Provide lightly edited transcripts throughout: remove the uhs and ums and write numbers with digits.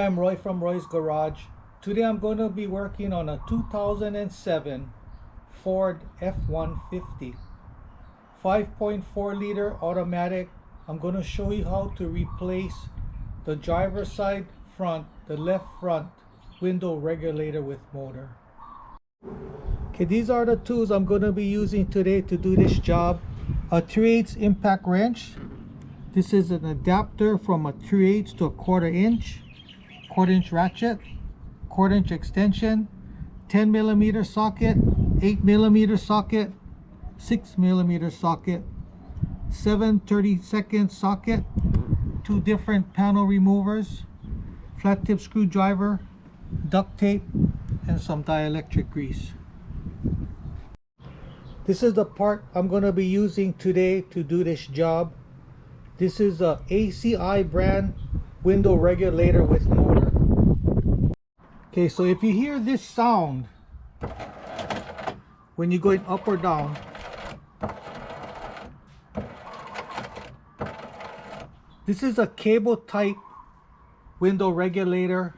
I'm Roy from Roy's Garage. Today I'm going to be working on a 2007 Ford F150 5.4 liter automatic. I'm going to show you how to replace the driver's side front, the left front window regulator with motor. Okay, these are the tools I'm going to be using today to do this job. A 3/8 impact wrench. This is an adapter from a 3/8 to a 1/4 inch. 1/4 inch ratchet, 1/4 inch extension, 10mm socket, 8mm socket, 6mm socket, 7/32 socket, 2 different panel removers, flat tip screwdriver, duct tape, and some dielectric grease. This is the part I'm going to be using today to do this job. This is a ACI brand window regulator with motor. Okay, so if you hear this sound when you're going up or down, this is a cable type window regulator.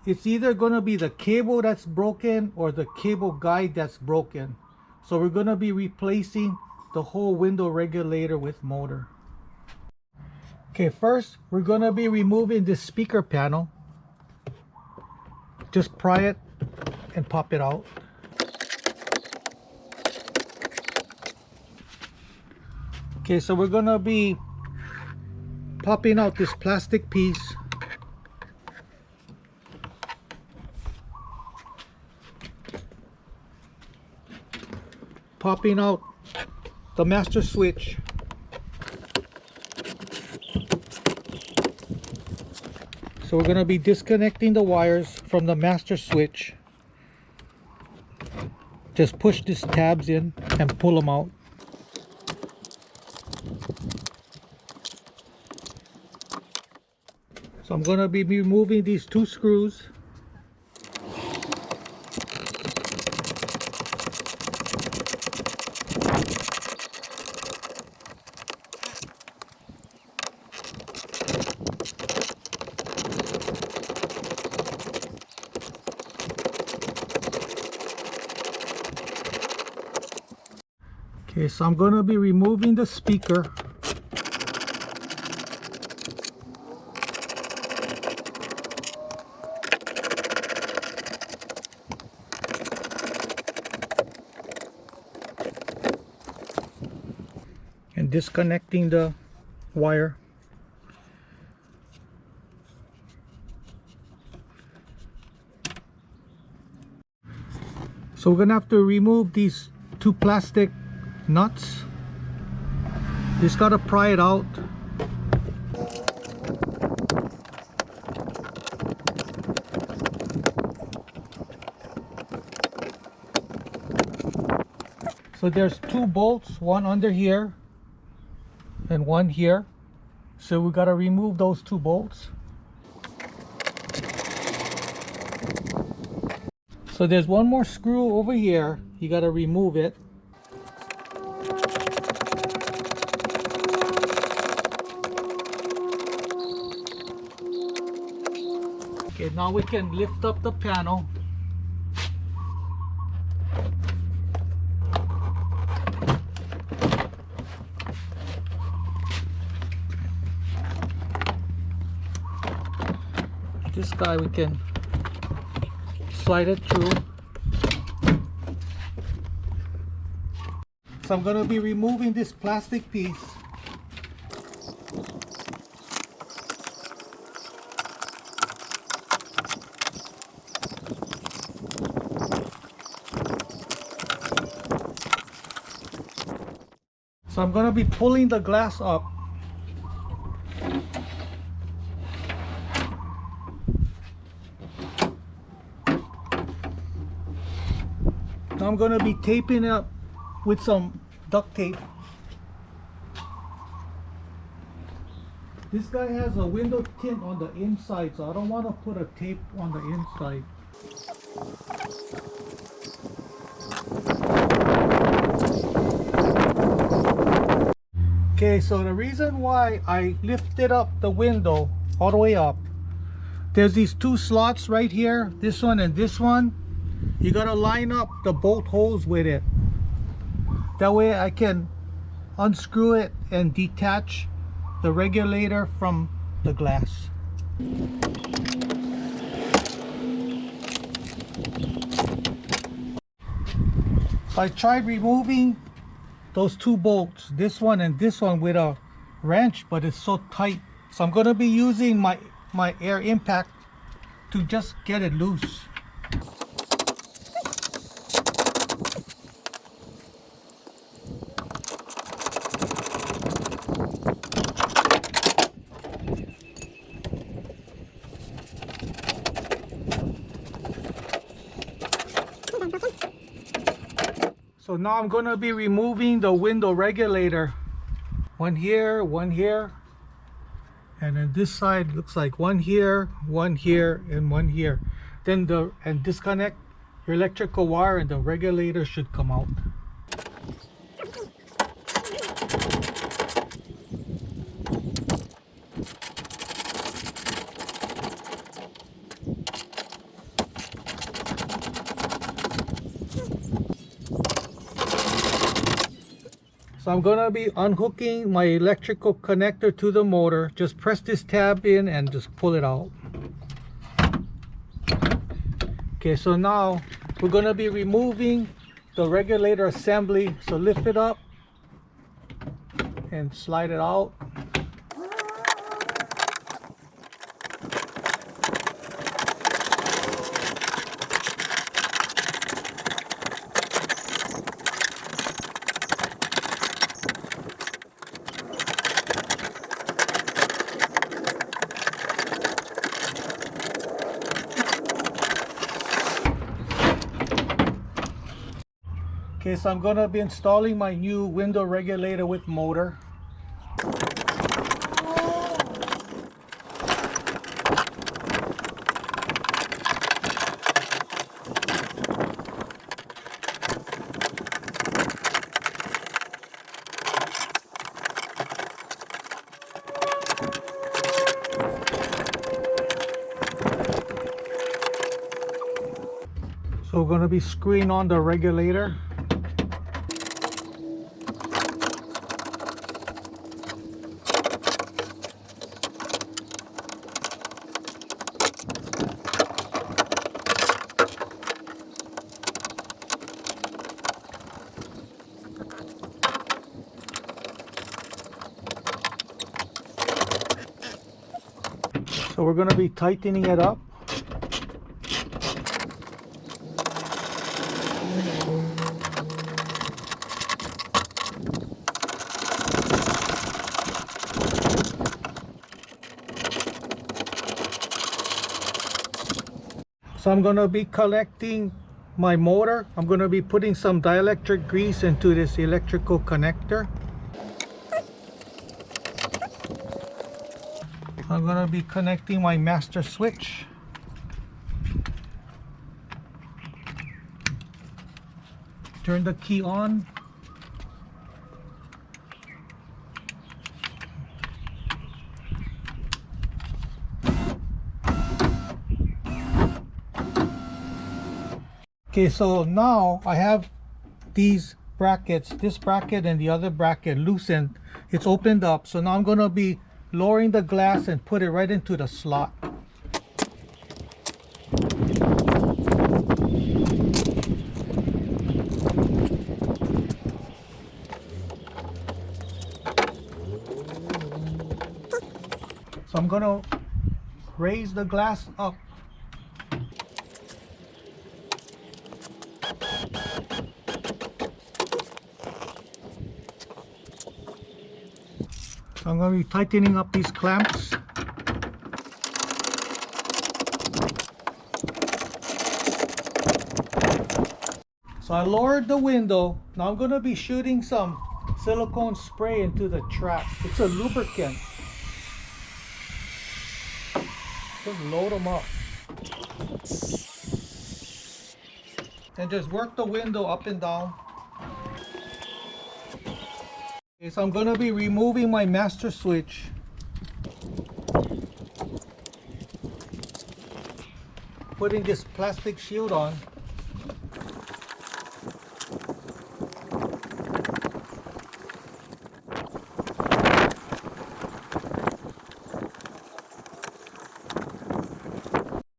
It's either going to be the cable that's broken or the cable guide that's broken. So we're going to be replacing the whole window regulator with motor. Okay, first we're going to be removing this speaker panel. Just pry it and pop it out. Okay, so we're going to be popping out this plastic piece. Popping out the master switch. So we're going to be disconnecting the wires from the master switch. Just push these tabs in and pull them out. So I'm going to be removing these 2 screws. Okay, so I'm going to be removing the speaker. And disconnecting the wire. So we're going to have to remove these 2 plastic nuts. Just gotta pry it out. So there's 2 bolts, one under here and one here. So we gotta remove those 2 bolts. So there's one more screw over here. You gotta remove it. Okay, now we can lift up the panel. This guy we can slide it through. So I'm going to be removing this plastic piece. So I'm going to be pulling the glass up. Now I'm going to be taping it up with some duct tape. This guy has a window tint on the inside, so I don't want to put a tape on the inside. Okay, so the reason why I lifted up the window all the way up there's these two slots right here, this one and this one. You gotta line up the bolt holes with it. That way I can unscrew it and detach the regulator from the glass. I tried removing those two bolts, this one and this one, with a wrench, but it's so tight. So I'm gonna be using my air impact to just get it loose. So now I'm going to be removing the window regulator. One here, and then this side looks like one here, and one here. Then disconnect your electrical wire and the regulator should come out. So I'm going to be unhooking my electrical connector to the motor. Just press this tab in and just pull it out. Okay, so now we're going to be removing the regulator assembly. So lift it up and slide it out. Okay, so I'm going to be installing my new window regulator with motor. So we're going to be screwing on the regulator. So we're going to be tightening it up. So I'm going to be collecting my motor. I'm going to be putting some dielectric grease into this electrical connector. I'm going to be connecting my master switch. Turn the key on. Okay, so now I have these brackets, this bracket and the other bracket loosened. It's opened up. So now I'm going to be lowering the glass and put it right into the slot. So I'm going to raise the glass up. So I'm going to be tightening up these clamps. So I lowered the window. Now I'm going to be shooting some silicone spray into the trap. It's a lubricant. Just load them up. And just work the window up and down. Okay, so I'm going to be removing my master switch. putting this plastic shield on.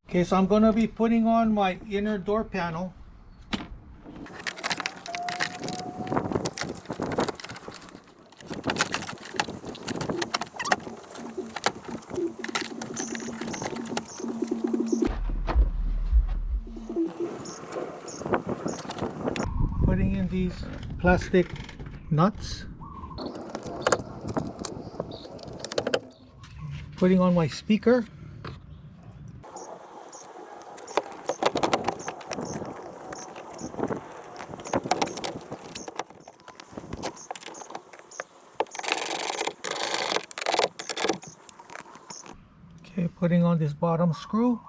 Okay, so I'm going to be putting on my inner door panel. Putting in these plastic nuts. Putting on my speaker. Okay, putting on this bottom screw.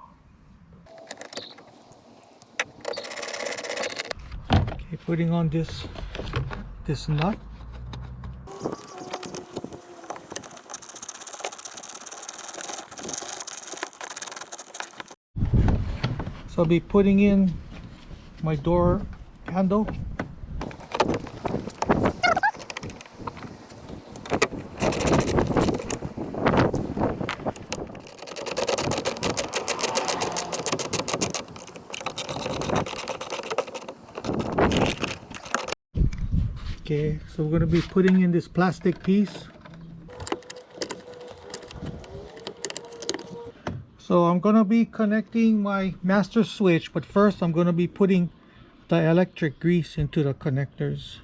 Okay, putting on this nut. So I'll be putting in my door handle. Okay, so we're going to be putting in this plastic piece. So I'm going to be connecting my master switch, but first I'm going to be putting dielectric grease into the connectors.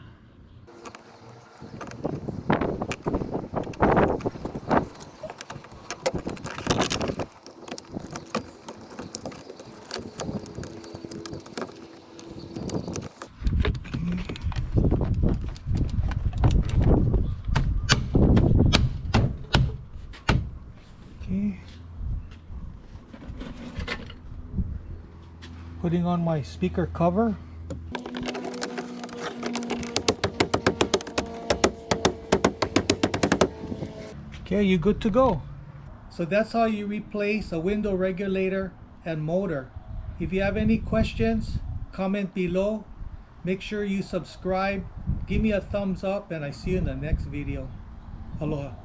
Okay. Putting on my speaker cover. Okay, you're good to go. So that's how you replace a window regulator and motor. If you have any questions, comment below. Make sure you subscribe, give me a thumbs up, and I see you in the next video. Aloha.